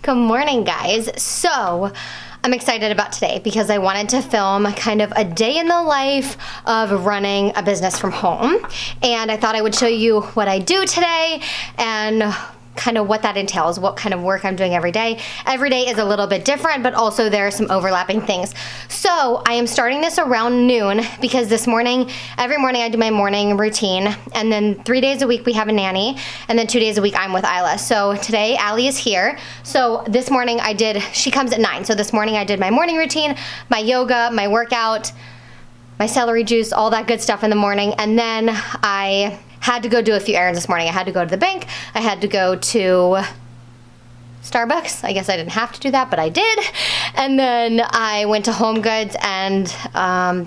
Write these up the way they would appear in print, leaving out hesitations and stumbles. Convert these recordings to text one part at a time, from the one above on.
Good morning, guys. So I'm excited about today because I wanted to film kind of a day in the life of running a business from home. And I thought I would show you what I do today and kind of what that entails, what kind of work I'm doing every day. Every day is a little bit different, but also there are some overlapping things. So I am starting this around noon because this morning, every morning I do my morning routine, and then 3 days a week we have a nanny, and then 2 days a week I'm with Isla. So today Allie is here. So this morning she comes at 9. So this morning I did my morning routine, my yoga, my workout, my celery juice, all that good stuff in the morning, and then I had to go do a few errands this morning. I had to go to the bank. I had to go to Starbucks. I guess I didn't have to do that, but I did. And then I went to Home Goods and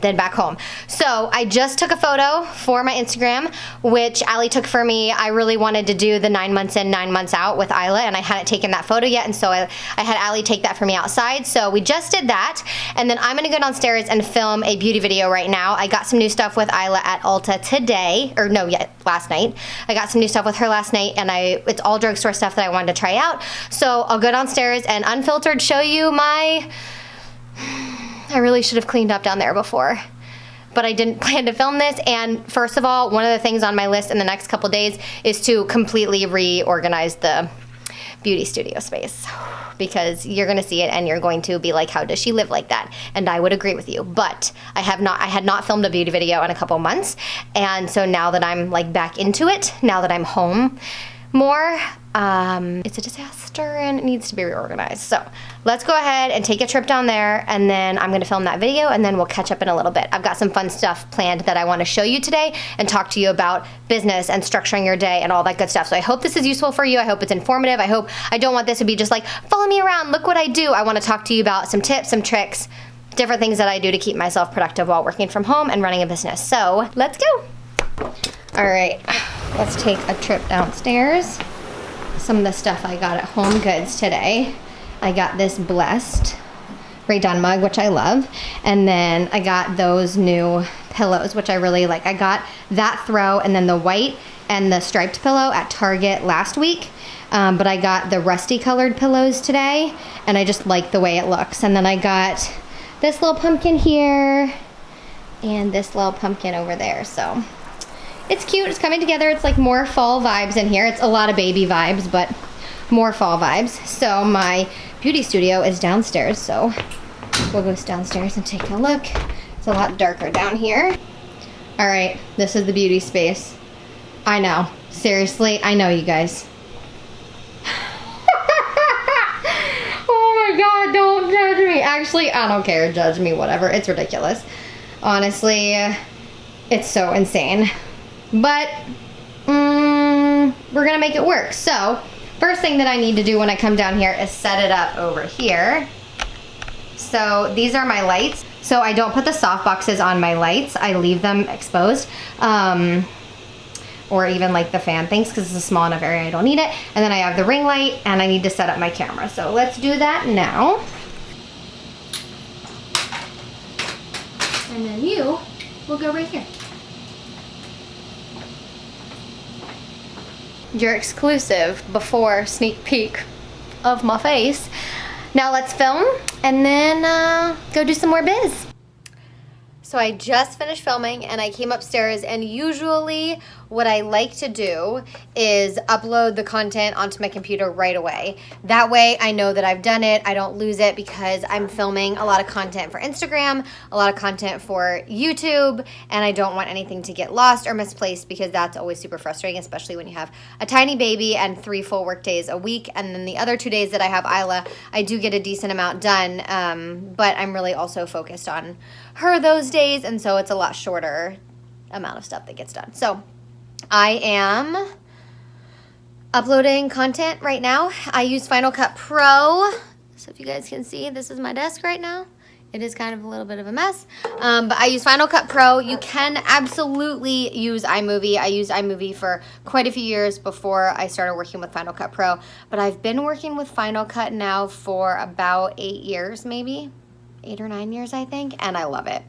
then back home. So I just took a photo for my Instagram, which Allie took for me. I really wanted to do the 9 months in, 9 months out with Isla, and I hadn't taken that photo yet, and so I had Allie take that for me outside. So we just did that, and then I'm gonna go downstairs and film a beauty video right now. I got some new stuff with Isla at Ulta today, or no, last night. I got some new stuff with her last night, and it's all drugstore stuff that I wanted to try out. So I'll go downstairs and unfiltered show you I really should have cleaned up down there before, but I didn't plan to film this. And first of all, one of the things on my list in the next couple days is to completely reorganize the beauty studio space, because you're gonna see it and you're going to be like, how does she live like that? And I would agree with you, but I had not filmed a beauty video in a couple months, and so now that I'm like back into it, now that I'm home more, it's a disaster and it needs to be reorganized. So let's go ahead and take a trip down there, and then I'm gonna film that video, and then we'll catch up in a little bit. I've got some fun stuff planned that I wanna show you today and talk to you about business and structuring your day and all that good stuff. So I hope this is useful for you. I hope it's informative. I don't want this to be just like, follow me around, look what I do. I wanna talk to you about some tips, some tricks, different things that I do to keep myself productive while working from home and running a business. So let's go. All right, let's take a trip downstairs. Some of the stuff I got at Home Goods today. I got this Blessed Rae-Dunn mug, which I love. And then I got those new pillows, which I really like. I got that throw and then the white and the striped pillow at Target last week. But I got the rusty colored pillows today, and I just like the way it looks. And then I got this little pumpkin here and this little pumpkin over there. So it's cute, it's coming together. It's like more fall vibes in here. It's a lot of baby vibes, but more fall vibes. So my beauty studio is downstairs, so we'll go downstairs and take a look. It's a lot darker down here. All right, this is the beauty space. I know, seriously, I know, you guys. Oh my God, don't judge me. Actually, I don't care, judge me, whatever. It's ridiculous. Honestly, it's so insane. But we're gonna make it work. So first thing that I need to do when I come down here is set it up over here. So these are my lights. So I don't put the soft boxes on my lights. I leave them exposed. Or even like the fan things, because it's a small enough area I don't need it. And then I have the ring light, and I need to set up my camera. So let's do that now. And then you will go right here. Your exclusive before sneak peek of my face. Now let's film and then go do some more biz. So I just finished filming and I came upstairs, and usually what I like to do is upload the content onto my computer right away. That way I know that I've done it, I don't lose it, because I'm filming a lot of content for Instagram, a lot of content for YouTube, and I don't want anything to get lost or misplaced, because that's always super frustrating, especially when you have a tiny baby and 3 full work days a week. And then the other 2 days that I have Isla, I do get a decent amount done, but I'm really also focused on her those days, and so it's a lot shorter amount of stuff that gets done. So I am uploading content right now. I use Final Cut Pro. So if you guys can see, this is my desk right now. It is kind of a little bit of a mess, but I use Final Cut Pro. You can absolutely use iMovie. I used iMovie for quite a few years before I started working with Final Cut Pro, but I've been working with Final Cut now for about 8 years, maybe. 8 or 9 years, I think, and I love it.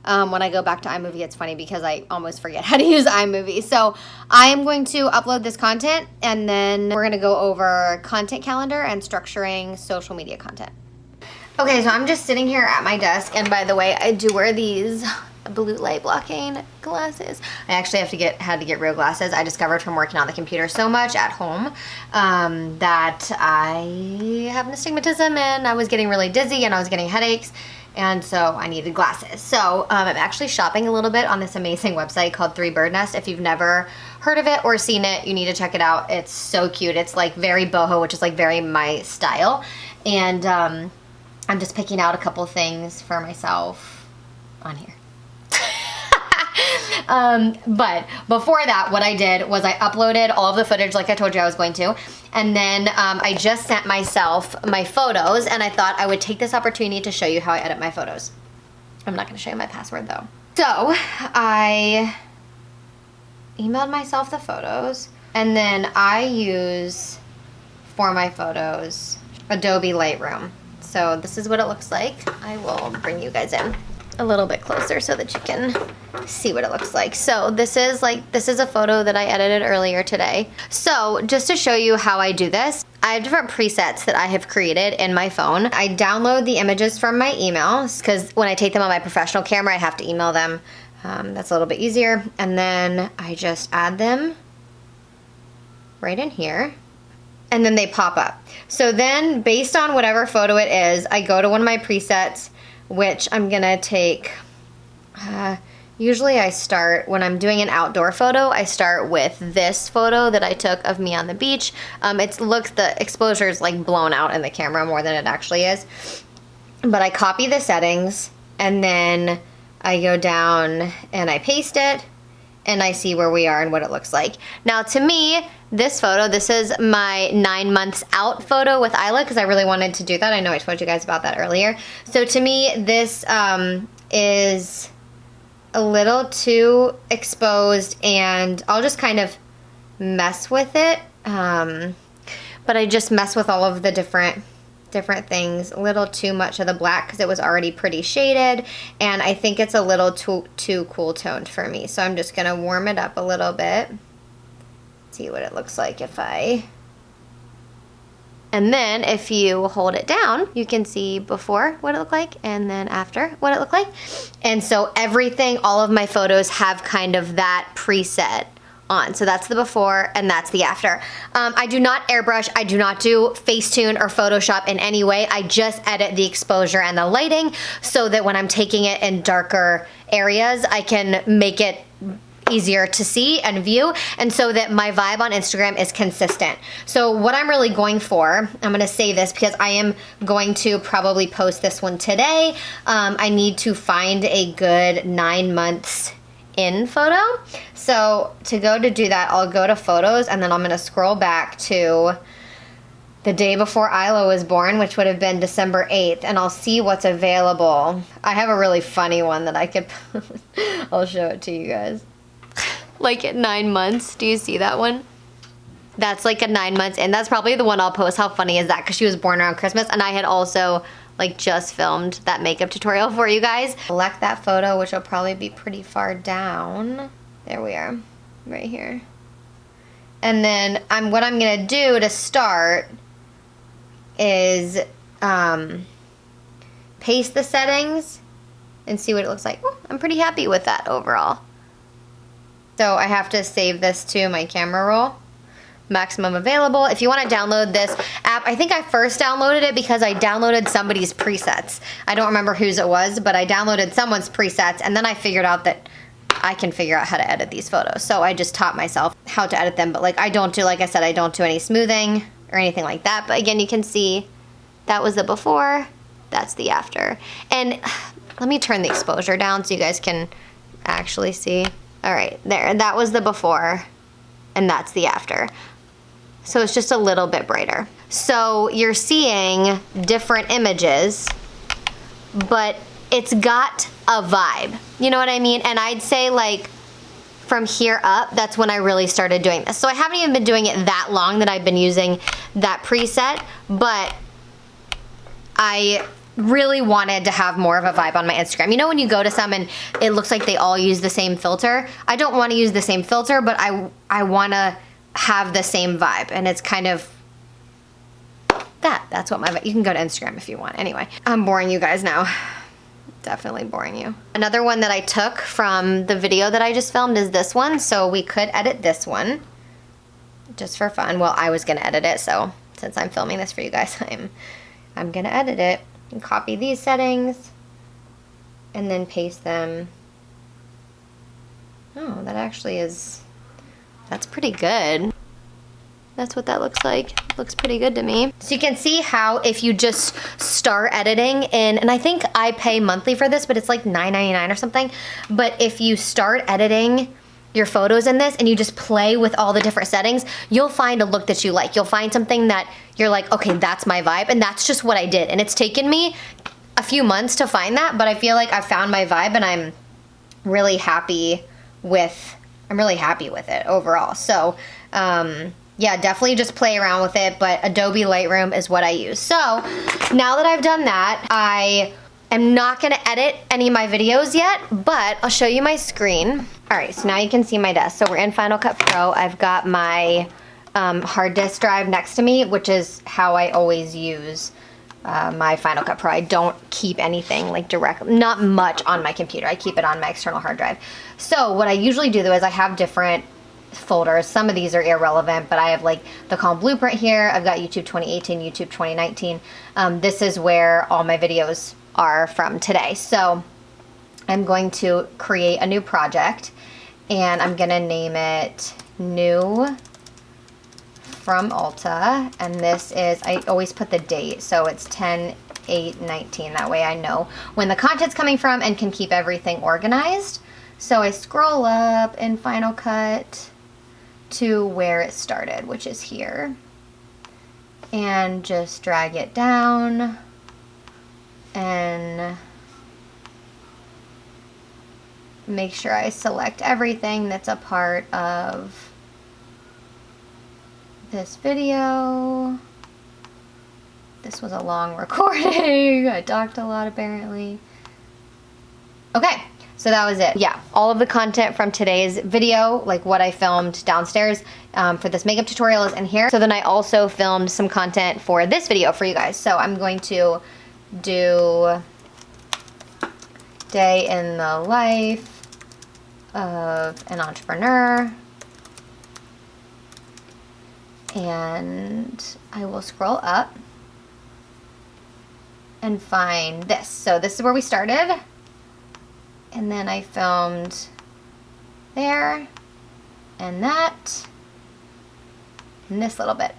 When I go back to iMovie, it's funny because I almost forget how to use iMovie. So I am going to upload this content, and then we're gonna go over content calendar and structuring social media content. Okay, so I'm just sitting here at my desk, and by the way, I do wear these blue light blocking glasses. I actually had to get real glasses. I discovered from working on the computer so much at home that I have astigmatism, and I was getting really dizzy and I was getting headaches, and so I needed glasses. So I'm actually shopping a little bit on this amazing website called 3 Bird Nest. If you've never heard of it or seen it, you need to check it out. It's so cute. It's like very boho, which is like very my style, and I'm just picking out a couple things for myself on here. But before that, what I did was I uploaded all of the footage like I told you I was going to, and then I just sent myself my photos, and I thought I would take this opportunity to show you how I edit my photos. I'm not going to show you my password though. So I emailed myself the photos, and then I use, for my photos, Adobe Lightroom. So this is what it looks like. I will bring you guys in a little bit closer so that you can see what it looks like. So this is a photo that I edited earlier today. So just to show you how I do this, I have different presets that I have created in my phone. I download the images from my emails because when I take them on my professional camera, I have to email them. That's a little bit easier. And then I just add them right in here, and then they pop up. So then based on whatever photo it is, I go to one of my presets, which I'm gonna take, usually I start, when I'm doing an outdoor photo, I start with this photo that I took of me on the beach. The exposure is like blown out in the camera more than it actually is. But I copy the settings, and then I go down and I paste it, and I see where we are and what it looks like. Now to me, this photo, this is my 9 months out photo with Isla because I really wanted to do that. I know I told you guys about that earlier. So to me, this is a little too exposed, and I'll just kind of mess with it. But I just mess with all of the different things, a little too much of the black because it was already pretty shaded, and I think it's a little too cool toned for me. So I'm just gonna warm it up a little bit, see what it looks like and then if you hold it down, you can see before what it looked like and then after what it looked like. And so everything, all of my photos have kind of that preset on. So that's the before and that's the after. I do not airbrush, I do not do Facetune or Photoshop in any way. I just edit the exposure and the lighting so that when I'm taking it in darker areas, I can make it easier to see and view, and so that my vibe on Instagram is consistent. So what I'm really going for, I'm gonna say this because I am going to probably post this one today. I need to find a good 9 months in photo. So to do that, I'll go to photos, and then I'm gonna scroll back to the day before Isla was born, which would have been December 8th, and I'll see what's available. I have a really funny one that I could, I'll show it to you guys. Like at 9 months, do you see that one? That's like a 9 months in. That's probably the one I'll post. How funny is that? Because she was born around Christmas, and I had also like just filmed that makeup tutorial for you guys. Select that photo, which will probably be pretty far down. There we are, right here. And then what I'm gonna do to start is paste the settings and see what it looks like. Oh, I'm pretty happy with that overall. So I have to save this to my camera roll. Maximum available. If you want to download this app, I think I first downloaded it because I downloaded somebody's presets. I don't remember whose it was, but I downloaded someone's presets, and then I figured out that I can figure out how to edit these photos. So I just taught myself how to edit them, but like I don't do, like I said, I don't do any smoothing or anything like that. But again, you can see that was the before, that's the after. And let me turn the exposure down so you guys can actually see. All right, there, that was the before, and that's the after. So it's just a little bit brighter. So you're seeing different images, but it's got a vibe. You know what I mean? And I'd say like from here up, that's when I really started doing this. So I haven't even been doing it that long that I've been using that preset, but I really wanted to have more of a vibe on my Instagram. You know when you go to some and it looks like they all use the same filter? I don't want to use the same filter, but I want to have the same vibe, and it's kind of that's what my, you can go to Instagram if you want. Anyway, I'm boring you guys now. Definitely boring you. Another one that I took from the video that I just filmed is this one, so we could edit this one just for fun. Well, I was gonna edit it, so since I'm filming this for you guys, I'm gonna edit it and copy these settings and then paste them. Oh, that actually is, that's pretty good. That's what that looks like. Looks pretty good to me. So you can see how if you just start editing in, and I think I pay monthly for this, but it's like $9.99 or something. But if you start editing your photos in this and you just play with all the different settings, you'll find a look that you like. You'll find something that you're like, okay, that's my vibe. And that's just what I did. And it's taken me a few months to find that, but I feel like I've found my vibe and I'm really happy with it overall. So, yeah, definitely just play around with it, but Adobe Lightroom is what I use. So now that I've done that, I am not gonna edit any of my videos yet, but I'll show you my screen. All right, so now you can see my desk. So we're in Final Cut Pro. I've got my hard disk drive next to me, which is how I always use my Final Cut Pro. I don't keep anything like not much on my computer. I keep it on my external hard drive. So what I usually do though is I have different folders. Some of these are irrelevant, but I have like the Calm Blueprint here. I've got YouTube 2018, YouTube 2019. This is where all my videos are from today. So I'm going to create a new project and I'm gonna name it New from Ulta, and this is, I always put the date, so it's 10/8/19. That way I know when the content's coming from and can keep everything organized. So I scroll up in Final Cut to where it started, which is here, and just drag it down and make sure I select everything that's a part of this video. This was a long recording. I talked a lot apparently. Okay. So that was it. Yeah, all of the content from today's video, like what I filmed downstairs for this makeup tutorial is in here. So then I also filmed some content for this video for you guys. So I'm going to do day in the life of an entrepreneur. And I will scroll up and find this. So this is where we started. And then I filmed there and that and this little bit.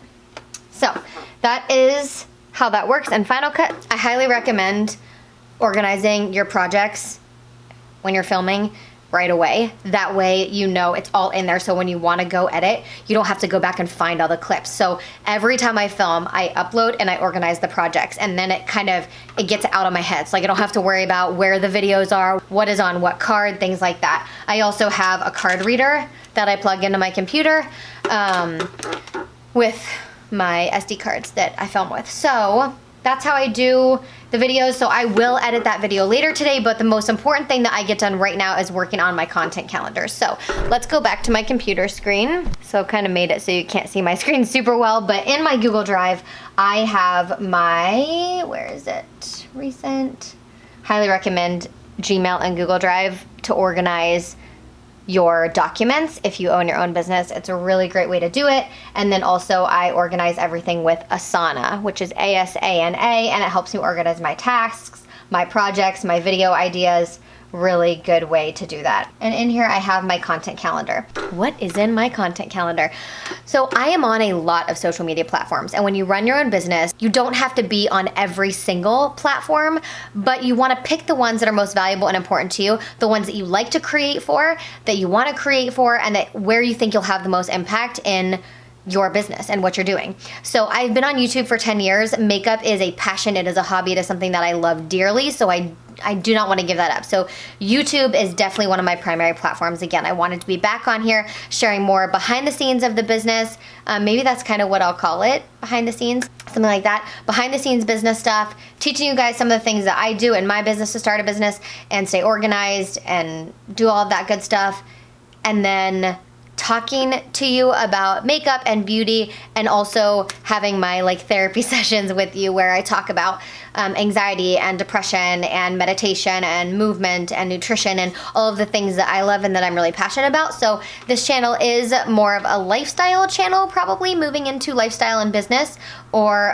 So that is how that works in Final Cut. I highly recommend organizing your projects when you're filming right away. That way you know it's all in there, so when you want to go edit, you don't have to go back and find all the clips. So every time I film, I upload and I organize the projects, and then it gets out of my head. So like I don't have to worry about where the videos are, what is on what card, things like that. I also have a card reader that I plug into my computer with my SD cards that I film with. So that's how I do the videos. So I will edit that video later today, but the most important thing that I get done right now is working on my content calendar. So let's go back to my computer screen. So kind of made it so you can't see my screen super well, but in my Google Drive, I have my, where is it? Recent. Highly recommend Gmail and Google Drive to organize your documents. If you own your own business, it's a really great way to do it. And then also I organize everything with Asana, which is ASANA, and it helps me organize my tasks, my projects, my video ideas. Really good way to do that. And in here I have my content calendar. What is in my content calendar? So I am on a lot of social media platforms, and when you run your own business, you don't have to be on every single platform, but you want to pick the ones that are most valuable and important to you, the ones that you like to create for, that you want to create for, and that where you think you'll have the most impact in your business and what you're doing. So I've been on YouTube for 10 years. Makeup is a passion. It is a hobby. It is something that I love dearly. So I do not want to give that up. So YouTube is definitely one of my primary platforms. Again, I wanted to be back on here sharing more behind the scenes of the business. Maybe that's kind of what I'll call it, behind the scenes, something like that. Behind the scenes business stuff, teaching you guys some of the things that I do in my business to start a business and stay organized and do all of that good stuff. And then talking to you about makeup and beauty, and also having my like therapy sessions with you where I talk about anxiety and depression and meditation and movement and nutrition and all of the things that I love and that I'm really passionate about. So this channel is more of a lifestyle channel, probably moving into lifestyle and business, or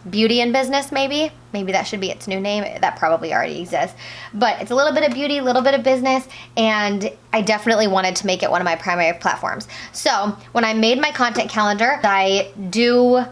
beauty and business maybe. Maybe that should be its new name. That probably already exists. But it's a little bit of beauty, a little bit of business, and I definitely wanted to make it one of my primary platforms. So when I made my content calendar, I do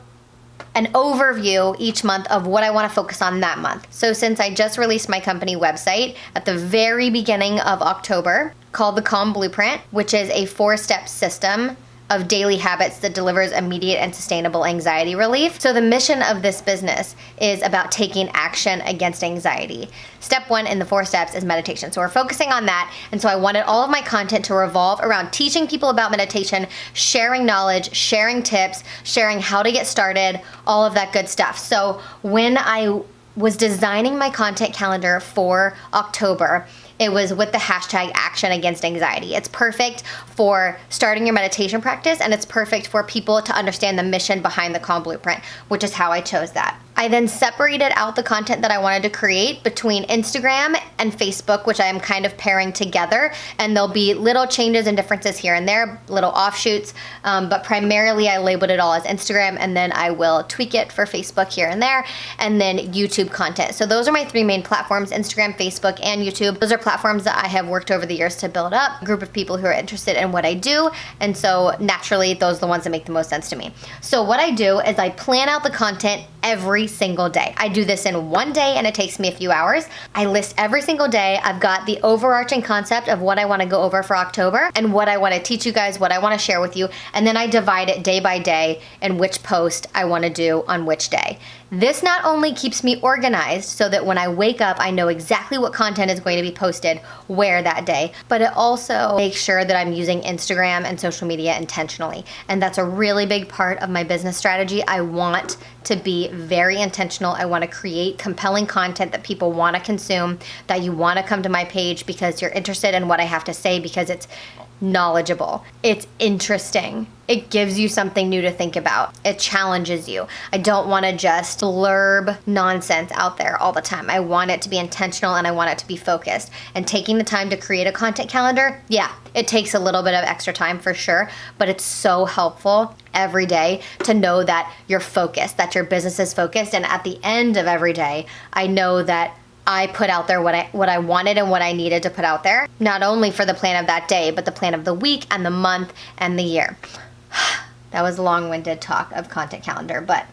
an overview each month of what I want to focus on that month. So since I just released my company website at the very beginning of October, called the Calm Blueprint, which is a 4-step system of daily habits that delivers immediate and sustainable anxiety relief. So the mission of this business is about taking action against anxiety. Step 1 in the 4 steps is meditation. So we're focusing on that. And so I wanted all of my content to revolve around teaching people about meditation, sharing knowledge, sharing tips, sharing how to get started, all of that good stuff. So when I was designing my content calendar for October, it was with the hashtag action against anxiety. It's perfect for starting your meditation practice, and it's perfect for people to understand the mission behind the Calm Blueprint, which is how I chose that. I then separated out the content that I wanted to create between Instagram and Facebook, which I am kind of pairing together, and there'll be little changes and differences here and there, little offshoots, but primarily I labeled it all as Instagram, and then I will tweak it for Facebook here and there, and then YouTube content. So those are my 3 main platforms, Instagram, Facebook, and YouTube. Those are platforms that I have worked over the years to build up, a group of people who are interested in what I do, and so naturally those are the ones that make the most sense to me. So what I do is I plan out the content every single day. I do this in one day and it takes me a few hours. I list every single day. I've got the overarching concept of what I want to go over for October and what I want to teach you guys, what I want to share with you, and then I divide it day by day and which post I want to do on which day. This not only keeps me organized so that when I wake up I know exactly what content is going to be posted where that day, but it also makes sure that I'm using Instagram and social media intentionally. And that's a really big part of my business strategy. I want to be very intentional. I want to create compelling content that people want to consume, that you want to come to my page because you're interested in what I have to say, because it's knowledgeable, it's interesting, it gives you something new to think about, it challenges you. I don't want to just blurb nonsense out there all the time. I want it to be intentional and I want it to be focused. And taking the time to create a content calendar, yeah, it takes a little bit of extra time for sure, but it's so helpful every day to know that you're focused, that your business is focused, and at the end of every day, I know that I put out there what I wanted and what I needed to put out there, not only for the plan of that day, but the plan of the week and the month and the year. That was a long-winded talk of content calendar, but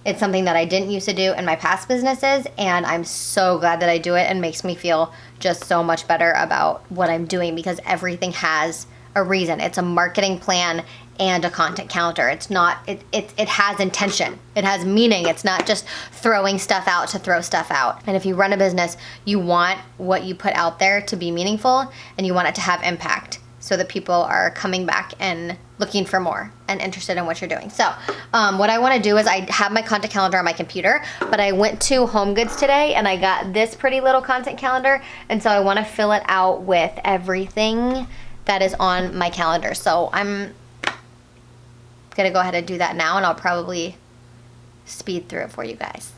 it's something that I didn't used to do in my past businesses, and I'm so glad that I do it, and makes me feel just so much better about what I'm doing, because everything has a reason. It's a marketing plan and a content calendar. It's not, it has intention. It has meaning. It's not just throwing stuff out to throw stuff out. And if you run a business, you want what you put out there to be meaningful, and you want it to have impact so that people are coming back and looking for more and interested in what you're doing. So what I want to do is I have my content calendar on my computer, but I went to Home Goods today and I got this pretty little content calendar, and so I want to fill it out with everything that is on my calendar. So I'm gonna go ahead and do that now, and I'll probably speed through it for you guys.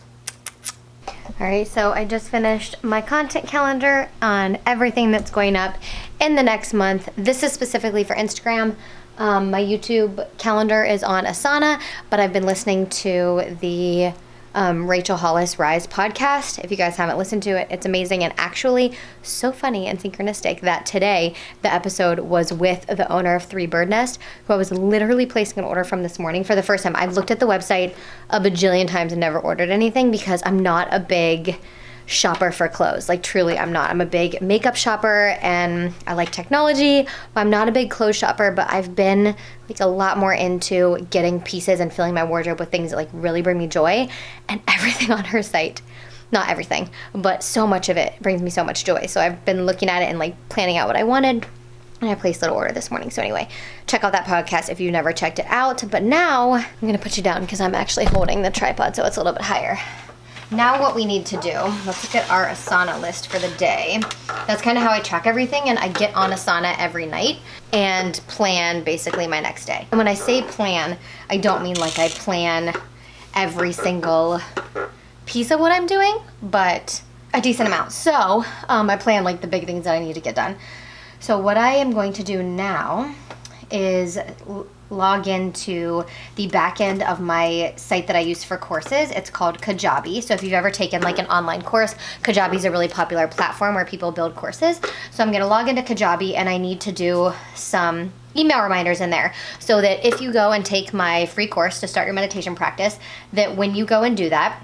All right, so I just finished my content calendar on everything that's going up in the next month. This is specifically for Instagram. My YouTube calendar is on Asana, but I've been listening to the Rachel Hollis Rise podcast. If you guys haven't listened to it, it's amazing, and actually so funny and synchronistic that today the episode was with the owner of 3 Bird Nest, who I was literally placing an order from this morning for the first time. I've looked at the website a bajillion times and never ordered anything because I'm not a big shopper for clothes. Like truly, I'm not. I'm a big makeup shopper and I like technology, but I'm not a big clothes shopper, but I've been like a lot more into getting pieces and filling my wardrobe with things that like really bring me joy, and everything on her site, not everything, but so much of it brings me so much joy. So I've been looking at it and like planning out what I wanted, and I placed a little order this morning. So anyway, check out that podcast if you've never checked it out. But now I'm gonna put you down because I'm actually holding the tripod so it's a little bit higher. Now what we need to do, let's look at our Asana list for the day. That's kind of how I track everything, and I get on Asana every night and plan basically my next day. And when I say plan, I don't mean like I plan every single piece of what I'm doing, but a decent amount. So I plan like the big things that I need to get done. So what I am going to do now is log into the back end of my site that I use for courses. It's called Kajabi. So if you've ever taken like an online course, Kajabi is a really popular platform where people build courses. So I'm going to log into Kajabi, and I need to do some email reminders in there so that if you go and take my free course to start your meditation practice, that when you go and do that,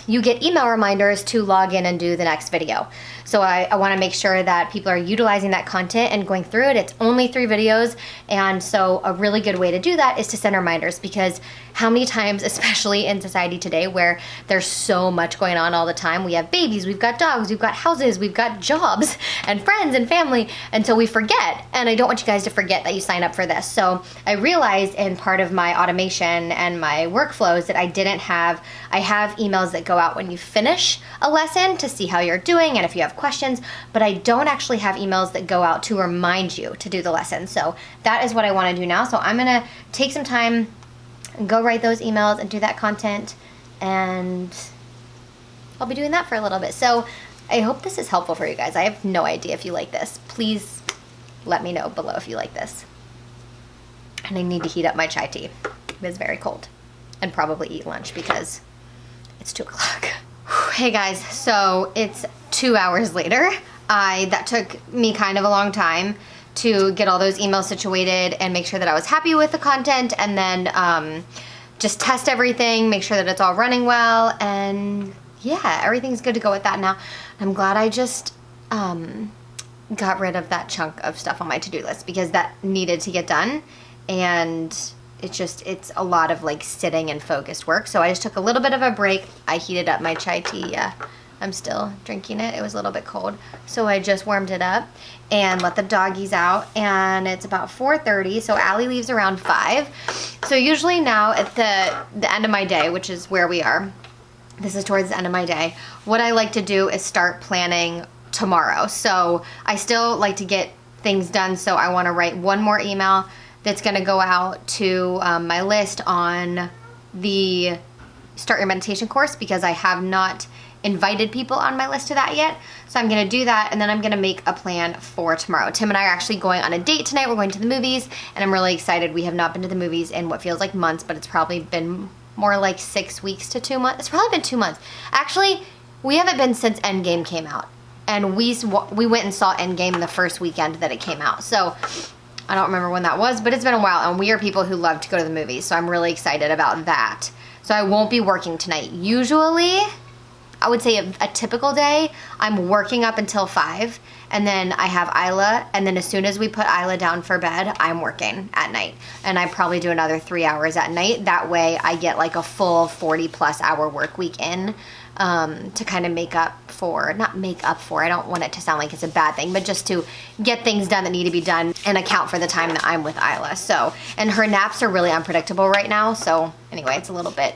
you get email reminders to log in and do the next video. So I want to make sure that people are utilizing that content and going through it. It's only 3 videos, and so a really good way to do that is to send reminders, because how many times, especially in society today where there's so much going on all the time, we have babies, we've got dogs, we've got houses, we've got jobs and friends and family, and so we forget. And I don't want you guys to forget that you sign up for this. So I realized in part of my automation and my workflows that I have emails that go out when you finish a lesson to see how you're doing and if you have questions, but I don't actually have emails that go out to remind you to do the lesson. So that is what I want to do now. So I'm going to take some time, go write those emails and do that content, and I'll be doing that for a little bit. So I hope this is helpful for you guys. I have no idea if you like this. Please let me know below if you like this. And I need to heat up my chai tea. It's very cold. And probably eat lunch because it's 2 o'clock. Hey guys, so it's 2 hours later. That took me kind of a long time to get all those emails situated and make sure that I was happy with the content, and then just test everything, make sure that it's all running well, and yeah, everything's good to go with that now. I'm glad I just got rid of that chunk of stuff on my to-do list, because that needed to get done, and it's a lot of like sitting and focused work. So I just took a little bit of a break. I heated up my chai tea. Yeah, I'm still drinking it. It was a little bit cold. So I just warmed it up and let the doggies out, and it's about 4:30. So Allie leaves around 5. So usually now at the end of my day, which is where we are, this is towards the end of my day, what I like to do is start planning tomorrow. So I still like to get things done. So I want to write one more email that's going to go out to my list on the Start Your Meditation course, because I have not invited people on my list to that yet. So I'm going to do that, and then I'm going to make a plan for tomorrow. Tim and I are actually going on a date tonight. We're going to the movies, and I'm really excited. We have not been to the movies in what feels like months, but it's probably been more like 6 weeks to 2 months. It's probably been 2 months. Actually, we haven't been since Endgame came out, and we went and saw Endgame the first weekend that it came out. So I don't remember when that was, but it's been a while, and we are people who love to go to the movies, so I'm really excited about that. So I won't be working tonight. Usually, I would say a typical day, I'm working up until 5, and then I have Isla, and then as soon as we put Isla down for bed, I'm working at night. And I probably do another 3 hours at night. That way I get like a full 40+ hour work week in, to kind of not make up for, I don't want it to sound like it's a bad thing, but just to get things done that need to be done and account for the time that I'm with Isla. So, and her naps are really unpredictable right now. So anyway, it's a little bit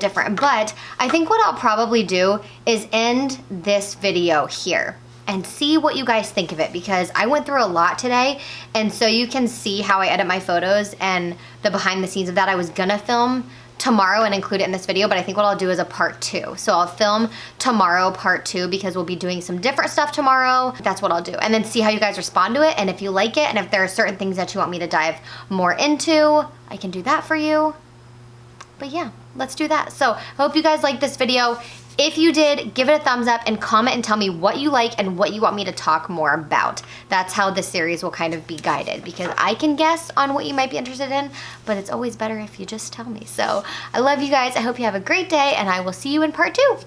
different. But I think what I'll probably do is end this video here and see what you guys think of it, because I went through a lot today, and so you can see how I edit my photos and the behind the scenes of that. I was gonna film tomorrow and include it in this video, but I think what I'll do is a part 2. So I'll film tomorrow part 2, because we'll be doing some different stuff tomorrow. That's what I'll do, and then see how you guys respond to it, and if you like it, and if there are certain things that you want me to dive more into, I can do that for you. But yeah, let's do that. So I hope you guys liked this video. If you did, give it a thumbs up and comment and tell me what you like and what you want me to talk more about. That's how this series will kind of be guided, because I can guess on what you might be interested in, but it's always better if you just tell me. So I love you guys. I hope you have a great day, and I will see you in part 2.